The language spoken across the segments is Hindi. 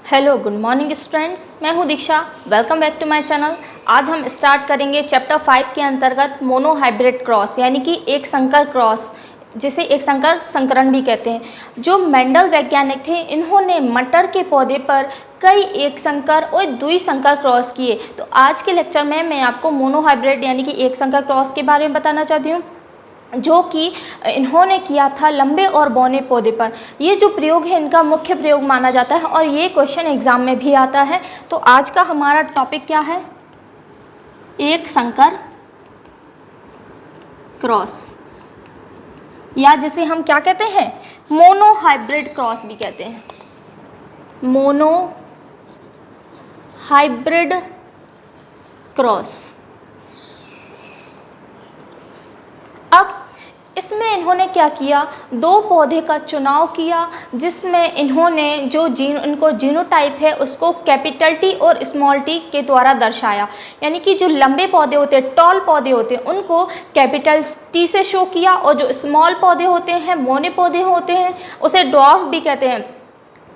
हेलो गुड मॉर्निंग स्टूडेंट्स, मैं हूं Diksha. Welcome back to my channel. आज हम स्टार्ट करेंगे चैप्टर 5 के अंतर्गत मोनो हाइब्रिड क्रॉस, यानी कि एक संकर क्रॉस, जिसे एक संकर संकरण भी कहते हैं। जो मेंडल वैज्ञानिक थे, इन्होंने मटर के पौधे पर कई एक संकर और द्वि संकर क्रॉस किए। तो आज के लेक्चर में मैं आपको मोनो हाइब्रिड यानी कि एक संकर क्रॉस के बारे में बताना चाहती हूँ, जो कि इन्होंने किया था लंबे और बौने पौधे पर। ये जो प्रयोग है इनका मुख्य प्रयोग माना जाता है और ये क्वेश्चन एग्जाम में भी आता है। तो आज का हमारा टॉपिक क्या है? एक संकर क्रॉस, या जिसे हम क्या कहते हैं, मोनो हाइब्रिड क्रॉस भी कहते हैं। Mono hybrid cross. अब इसमें इन्होंने क्या किया, दो पौधे का चुनाव किया, जिसमें इन्होंने जो इनको जीनोटाइप है उसको कैपिटल टी और स्मॉल टी के द्वारा दर्शाया। यानी कि जो लंबे पौधे होते हैं, टॉल पौधे होते हैं, उनको कैपिटल टी से शो किया, और जो स्मॉल पौधे होते हैं, बौने पौधे होते हैं, उसे ड्वार्फ भी कहते हैं।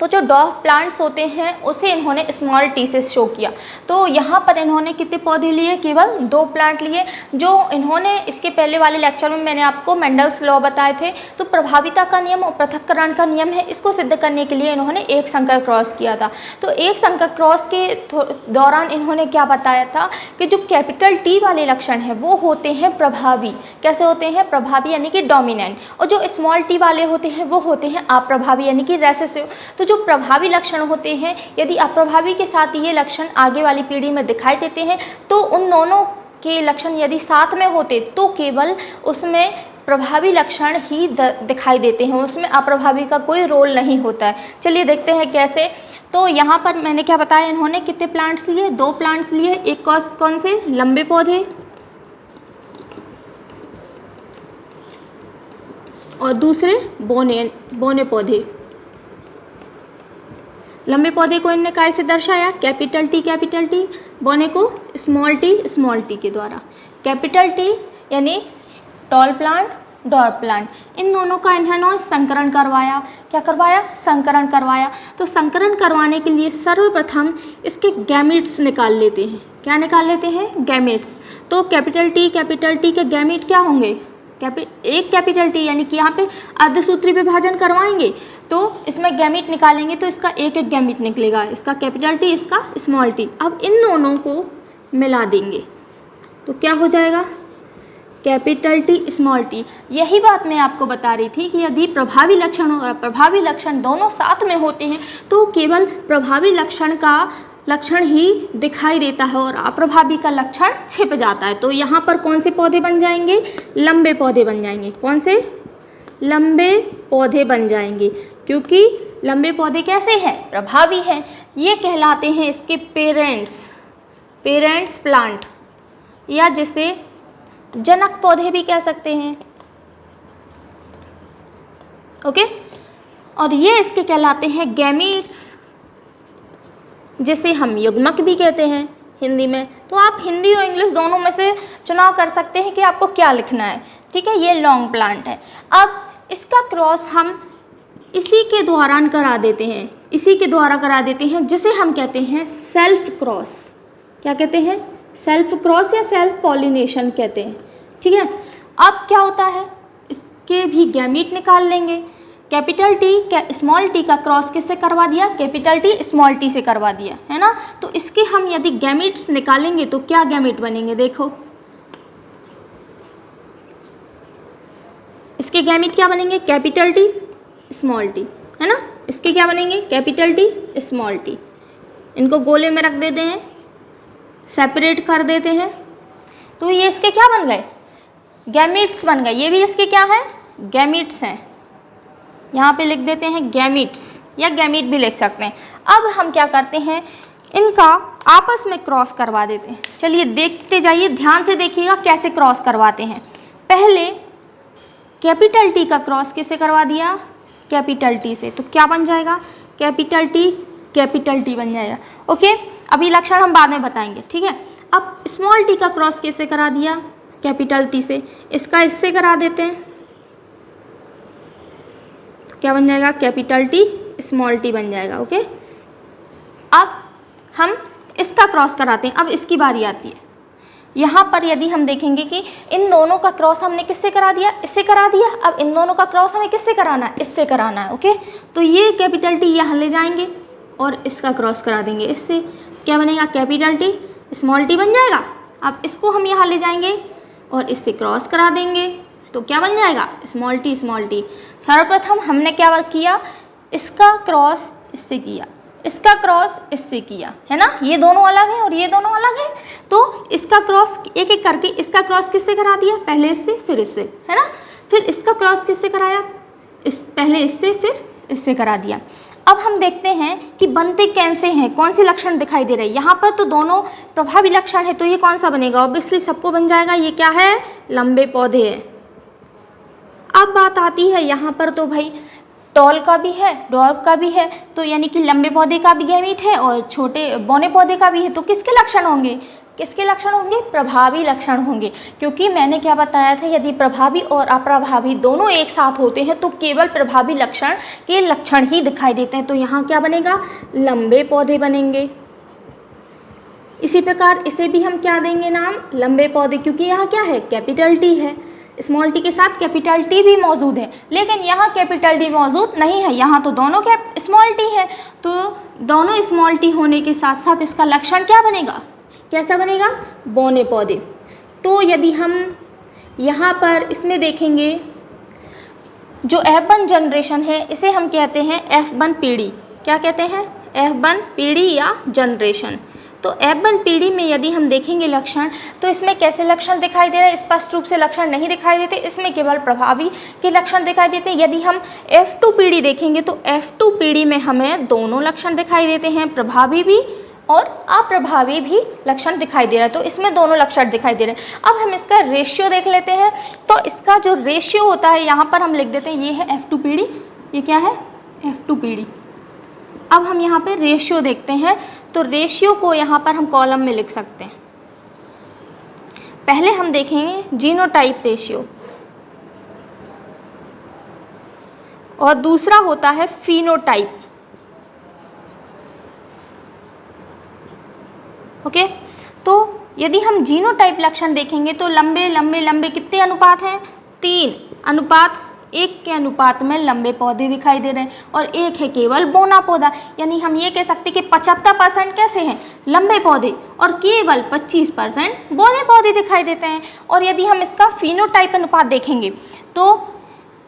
तो जो ड्वार्फ प्लांट्स होते हैं उसे इन्होंने स्मॉल टी से शो किया। तो यहाँ पर इन्होंने कितने पौधे लिए? केवल 2 प्लांट लिए। जो इन्होंने इसके पहले वाले लेक्चर में मैंने आपको मेंडल्स लॉ बताए थे, तो प्रभाविता का नियम और पृथक्करण का नियम है, इसको सिद्ध करने के लिए इन्होंने एक संकर क्रॉस किया था। तो एक संकर क्रॉस के दौरान इन्होंने क्या बताया था कि जो कैपिटल टी वाले लक्षण हैं वो होते हैं प्रभावी। कैसे होते हैं? प्रभावी यानी कि डोमिनेंट। और जो स्मॉल टी वाले होते हैं वो होते हैं अप्रभावी यानी कि रेसेसिव। तो जो प्रभावी लक्षण होते हैं, यदि अप्रभावी के साथ ये लक्षण आगे वाली पीढ़ी में दिखाई देते हैं, तो उन दोनों के लक्षण यदि साथ में होते तो केवल उसमें प्रभावी लक्षण ही दिखाई देते हैं, उसमें अप्रभावी का कोई रोल नहीं होता है। चलिए देखते हैं कैसे। तो यहाँ पर मैंने क्या बताया, इन्होंने कितने प्लांट्स लिए? 2 प्लांट्स लिए। एक कौन से? लंबे पौधे, और दूसरे बौने पौधे। लंबे पौधे को इनने काय से दर्शाया? कैपिटल टी, बौने को स्मॉल टी के द्वारा। कैपिटल टी यानी टॉल प्लांट, ड्वार्फ प्लांट, इन दोनों का इन्होंने संकरण करवाया। क्या करवाया? संकरण करवाया। तो संकरण करवाने के लिए सर्वप्रथम इसके गैमीट्स निकाल लेते हैं। क्या निकाल लेते हैं? गैमीट्स। तो कैपिटल टी के गैमीट क्या होंगे? एक कैपिटल टी यानी कि यहाँ पे अर्धसूत्री विभाजन करवाएंगे तो इसमें गैमीट निकालेंगे, तो इसका एक गैमीट निकलेगा, इसका कैपिटल टी, इसका स्मॉल टी। अब इन दोनों को मिला देंगे तो क्या हो जाएगा? Capital T, small T. यही बात मैं आपको बता रही थी कि यदि प्रभावी लक्षण और अप्रभावी लक्षण दोनों साथ में होते हैं तो केवल प्रभावी लक्षण ही दिखाई देता है और अप्रभावी का लक्षण छिप जाता है। तो यहाँ पर कौन से पौधे बन जाएंगे? लंबे पौधे बन जाएंगे। कौन से? लंबे पौधे बन जाएंगे, क्योंकि लंबे पौधे कैसे हैं? प्रभावी हैं। ये कहलाते हैं इसके पेरेंट्स प्लांट, या जिसे जनक पौधे भी कह सकते हैं। ओके। और ये इसके कहलाते हैं गैमीट्स, जिसे हम युग्मक भी कहते हैं हिंदी में। तो आप हिंदी और इंग्लिश दोनों में से चुनाव कर सकते हैं कि आपको क्या लिखना है। ठीक है, ये लॉन्ग प्लांट है। अब इसका क्रॉस हम इसी के द्वारा करा देते हैं, जिसे हम कहते हैं सेल्फ क्रॉस। क्या कहते हैं? सेल्फ क्रॉस या सेल्फ पॉलिनेशन कहते हैं। ठीक है। अब क्या होता है, इसके भी गैमीट निकाल लेंगे। कैपिटल टी स्मॉल टी का क्रॉस किससे करवा दिया? कैपिटल टी स्मॉल टी से करवा दिया, है ना। तो इसके हम यदि गैमीट्स निकालेंगे तो क्या गैमीट बनेंगे? देखो, इसके गैमीट क्या बनेंगे? कैपिटल टी, स्मॉल टी, है ना। इसके क्या बनेंगे? Capital T, small T. इनको गोले में रख देते हैं, सेपरेट कर देते हैं, तो ये इसके क्या बन गए? गैमीट्स बन गए। ये भी इसके क्या है? गैमीट्स हैं। यहाँ पे लिख देते हैं गैमीट्स, या गैमीट भी लिख सकते हैं। अब हम क्या करते हैं, इनका आपस में क्रॉस करवा देते हैं। चलिए देखते जाइए, ध्यान से देखिएगा कैसे क्रॉस करवाते हैं। पहले कैपिटल टी का क्रॉस किससे करवा दिया? कैपिटल टी से। तो क्या बन जाएगा? कैपिटल टी बन जाएगा। ओके। अभी लक्षण हम बाद में बताएंगे। ठीक है। अब स्मॉल टी का क्रॉस किससे करा दिया? कैपिटल टी से। इसका इससे करा देते हैं, क्या बन जाएगा? कैपिटल टी स्मॉल टी बन जाएगा। ओके। हम इसका क्रॉस कराते हैं। अब इसकी बारी आती है। यहाँ पर यदि हम देखेंगे कि इन दोनों का क्रॉस हमने किससे करा दिया, इससे करा दिया। अब इन दोनों का क्रॉस हमें किससे कराना है, इससे कराना है। ओके, तो ये कैपिटल टी यहाँ ले जाएंगे और इसका क्रॉस करा देंगे इससे। क्या बनेगा, कैपिटल टी स्मॉल टी बन जाएगा। अब इसको हम यहाँ ले जाएंगे और इससे क्रॉस करा देंगे तो क्या बन जाएगा, स्मॉल टी स्मॉल टी। सर्वप्रथम हमने क्या किया, इसका क्रॉस इससे किया, इसका क्रॉस इससे किया, है ना। ये दोनों अलग हैं और ये दोनों अलग हैं, तो इसका क्रॉस एक एक करके, इसका क्रॉस किससे करा दिया, पहले इससे फिर इससे, है ना। फिर इसका क्रॉस किससे कराया, पहले इससे फिर इससे करा दिया। अब हम देखते हैं कि बनते कैसे हैं, कौन से लक्षण दिखाई दे रहे हैं। यहाँ पर तो दोनों प्रभावी लक्षण है, तो ये कौन सा बनेगा, ऑब्वियसली सबको बन जाएगा। ये क्या है, लंबे पौधे हैं। अब बात आती है यहाँ पर, तो भाई टॉल का भी है, डॉर्फ का भी है, तो यानी कि लंबे पौधे का भी गैमीट है और छोटे बौने पौधे का भी है। तो किसके लक्षण होंगे, किसके लक्षण होंगे, प्रभावी लक्षण होंगे। क्योंकि मैंने क्या बताया था, यदि प्रभावी और अप्रभावी दोनों एक साथ होते हैं तो केवल प्रभावी लक्षण के लक्षण ही दिखाई देते हैं। तो यहाँ क्या बनेगा, लंबे पौधे बनेंगे। इसी प्रकार इसे भी हम क्या देंगे नाम, लंबे पौधे, क्योंकि यहाँ क्या है, कैपिटल टी है। स्मॉल टी के साथ कैपिटल टी भी मौजूद है, लेकिन यहाँ कैपिटल टी मौजूद नहीं है, यहाँ तो दोनों स्मॉल टी है। तो दोनों स्मॉल टी होने के साथ साथ इसका लक्षण क्या बनेगा, कैसा बनेगा, बौने पौधे। तो यदि हम यहाँ पर इसमें देखेंगे, जो F1 जनरेशन है इसे हम कहते हैं F1 पीढ़ी। क्या कहते हैं, F1 पीढ़ी या जनरेशन। तो F1 पीढ़ी में यदि हम देखेंगे लक्षण, तो इसमें कैसे लक्षण दिखाई दे रहे हैं, स्पष्ट रूप से लक्षण नहीं दिखाई देते, इसमें केवल प्रभावी के लक्षण दिखाई देते हैं। यदि हम F2 पीढ़ी देखेंगे तो F2 पीढ़ी में हमें दोनों लक्षण दिखाई देते हैं, प्रभावी भी और अप्रभावी भी लक्षण दिखाई दे रहा है। तो इसमें दोनों लक्षण दिखाई दे रहे हैं। अब हम इसका रेशियो देख लेते हैं। तो इसका जो रेशियो होता है, यहाँ पर हम लिख देते हैं, ये है F2 पीढ़ी, ये क्या है, F2 पीढ़ी। अब हम यहाँ पे रेशियो देखते हैं, तो रेशियो को यहाँ पर हम कॉलम में लिख सकते हैं। पहले हम देखेंगे जीनोटाइप रेशियो और दूसरा होता है फिनोटाइप। ओके, तो यदि हम जीनोटाइप लक्षण देखेंगे तो लंबे लंबे लंबे कितने अनुपात हैं, 3:1 के अनुपात में लंबे पौधे दिखाई दे रहे हैं और 1 है केवल बौना पौधा। यानी हम ये कह सकते हैं कि 75% कैसे हैं, लंबे पौधे, और केवल 25% बौने पौधे दिखाई देते हैं। और यदि हम इसका फिनोटाइप अनुपात देखेंगे तो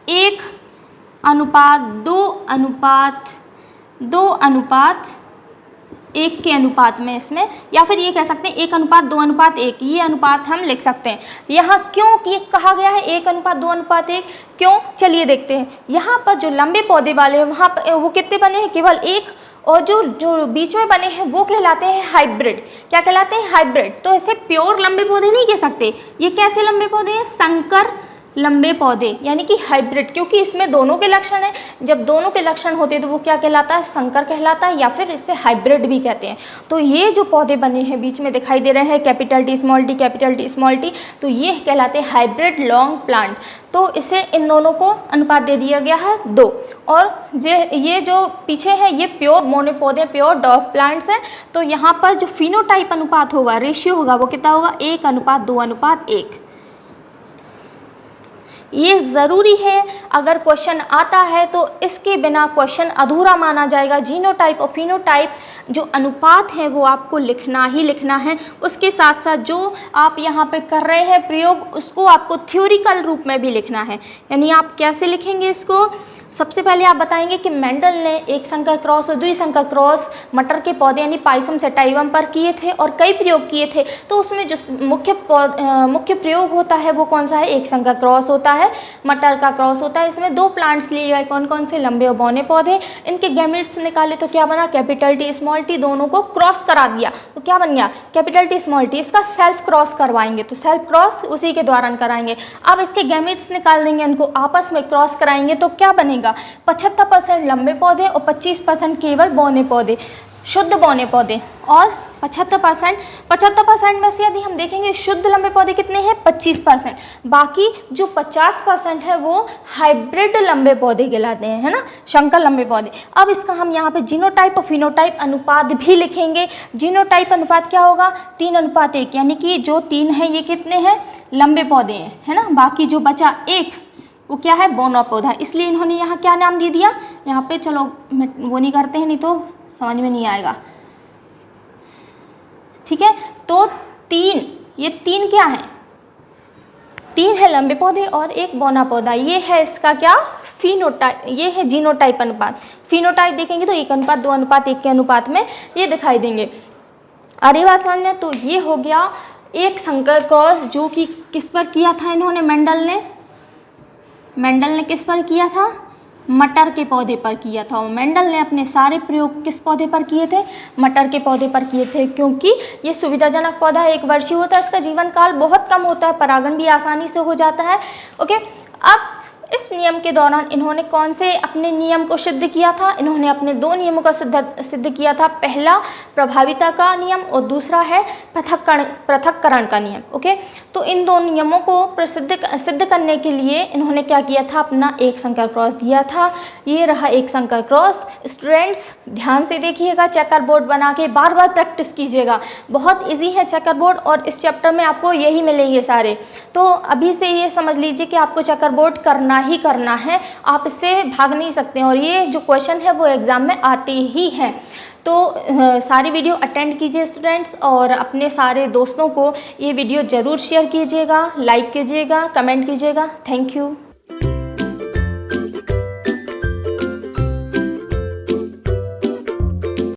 1:2:2:1 के अनुपात में इसमें, या फिर ये कह सकते हैं 1:2:1, ये अनुपात हम लिख सकते हैं। यहाँ क्यों ये कहा गया है 1:2:1, क्यों, चलिए देखते हैं। यहाँ पर जो लंबे पौधे वाले हैं वहाँ पर वो कितने बने हैं, केवल 1, और जो बीच में बने हैं वो कहलाते हैं हाइब्रिड। क्या कहलाते हैं, हाइब्रिड। तो इसे प्योर लंबे पौधे नहीं कह सकते, ये कैसे लंबे पौधे हैं, संकर लंबे पौधे, यानी कि हाइब्रिड, क्योंकि इसमें दोनों के लक्षण हैं। जब दोनों के लक्षण होते हैं तो वो क्या कहलाता है, संकर कहलाता है, या फिर इसे हाइब्रिड भी कहते हैं। तो ये जो पौधे बने हैं बीच में दिखाई दे रहे हैं, capital T small T, capital T small T, तो ये कहलाते हैं हाइब्रिड लॉन्ग प्लांट। तो इसे इन दोनों को अनुपात दे दिया गया है 2। और ये जो पीछे है ये प्योर बौने पौधे, प्योर डॉर्फ प्लांट्स हैं। तो यहाँ पर जो फिनोटाइप अनुपात होगा, रेशियो होगा, वो कितना होगा, 1:2:1। ये ज़रूरी है, अगर क्वेश्चन आता है तो इसके बिना क्वेश्चन अधूरा माना जाएगा। जीनोटाइप और फिनोटाइप जो अनुपात है वो आपको लिखना ही लिखना है। उसके साथ साथ जो आप यहाँ पे कर रहे हैं प्रयोग, उसको आपको थ्योरिकल रूप में भी लिखना है। यानी आप कैसे लिखेंगे इसको, सबसे पहले आप बताएंगे कि मेंडल ने एक संकर क्रॉस और द्विसंकर क्रॉस मटर के पौधे यानी पाइसम सेटाइवम पर किए थे और कई प्रयोग किए थे। तो उसमें जो मुख्य प्रयोग होता है वो कौन सा है, एक संकर क्रॉस होता है, मटर का क्रॉस होता है। इसमें 2 प्लांट्स लिए गए, कौन कौन से, लंबे और बौने पौधे। इनके गैमेट्स निकाले तो क्या बना, कैपिटल टी स्मॉल टी, दोनों को क्रॉस करा दिया तो क्या बन गया, कैपिटल टी स्मॉल टी। इसका सेल्फ क्रॉस करवाएंगे तो सेल्फ क्रॉस उसी के दौरान कराएंगे। अब इसके गैमेट्स निकाल देंगे, उनको आपस में क्रॉस कराएंगे तो क्या बनेगा, 75% लंबे पौधे और 25% केवल बौने पौधे, शुद्ध बौने पौधे, और 75%। 75% में से यदि हम देखेंगे शुद्ध लंबे पौधे कितने हैं, 25%। बाकी जो 50% है वो हाइब्रिड लंबे पौधे कहलाते हैं, है ना, संकर लंबे पौधे। अब इसका हम यहाँ पे जीनोटाइप और फिनोटाइप अनुपात भी लिखेंगे। जीनोटाइप अनुपात क्या होगा, 3:1, यानी कि जो 3 है ये कितने हैं, लंबे पौधे हैं, है ना। बाकी जो बचा 1 वो क्या है, बौना पौधा। इसलिए इन्होंने यहाँ क्या नाम दे दिया, यहाँ पे चलो वो नहीं करते हैं, नहीं तो समझ में नहीं आएगा, ठीक है। तो 3, ये 3 क्या है, 3 है लंबे पौधे और 1 बौना पौधा। ये है इसका क्या, फिनोटाइप, ये है जीनोटाइप अनुपात। फिनोटाइप देखेंगे तो 1:2:1 के अनुपात में ये दिखाई देंगे। अरे बात समझना, तो ये हो गया एक संकर क्रॉस जो कि किस पर किया था इन्होंने, मेंडल ने किस पर किया था, मटर के पौधे पर किया था। और मेंडल ने अपने सारे प्रयोग किस पौधे पर किए थे, मटर के पौधे पर किए थे, क्योंकि ये सुविधाजनक पौधा है, 1 वर्षीय होता है, इसका जीवन काल बहुत कम होता है, परागण भी आसानी से हो जाता है। ओके, अब इस नियम के दौरान इन्होंने कौन से अपने नियम को सिद्ध किया था, इन्होंने अपने 2 नियमों का सिद्ध किया था। पहला प्रभाविता का नियम और दूसरा है पृथक्करण का नियम। ओके, तो इन 2 नियमों को सिद्ध करने के लिए इन्होंने क्या किया था, अपना एक संकर क्रॉस दिया था। ये रहा एक संकर क्रॉस। स्टूडेंट्स ध्यान से देखिएगा, चेकर बोर्ड बना के बार बार प्रैक्टिस कीजिएगा, बहुत ईजी है चेकर बोर्ड और इस चैप्टर में आपको यही मिलेंगे सारे। तो अभी से ये समझ लीजिए कि आपको चेकर बोर्ड करना ही करना है, आप इससे भाग नहीं सकते और ये जो क्वेश्चन है वो एग्ज़ाम में आते ही हैं। तो सारी वीडियो अटेंड कीजिए स्टूडेंट्स और अपने सारे दोस्तों को ये वीडियो ज़रूर शेयर कीजिएगा, लाइक कीजिएगा, कमेंट कीजिएगा। Thank you.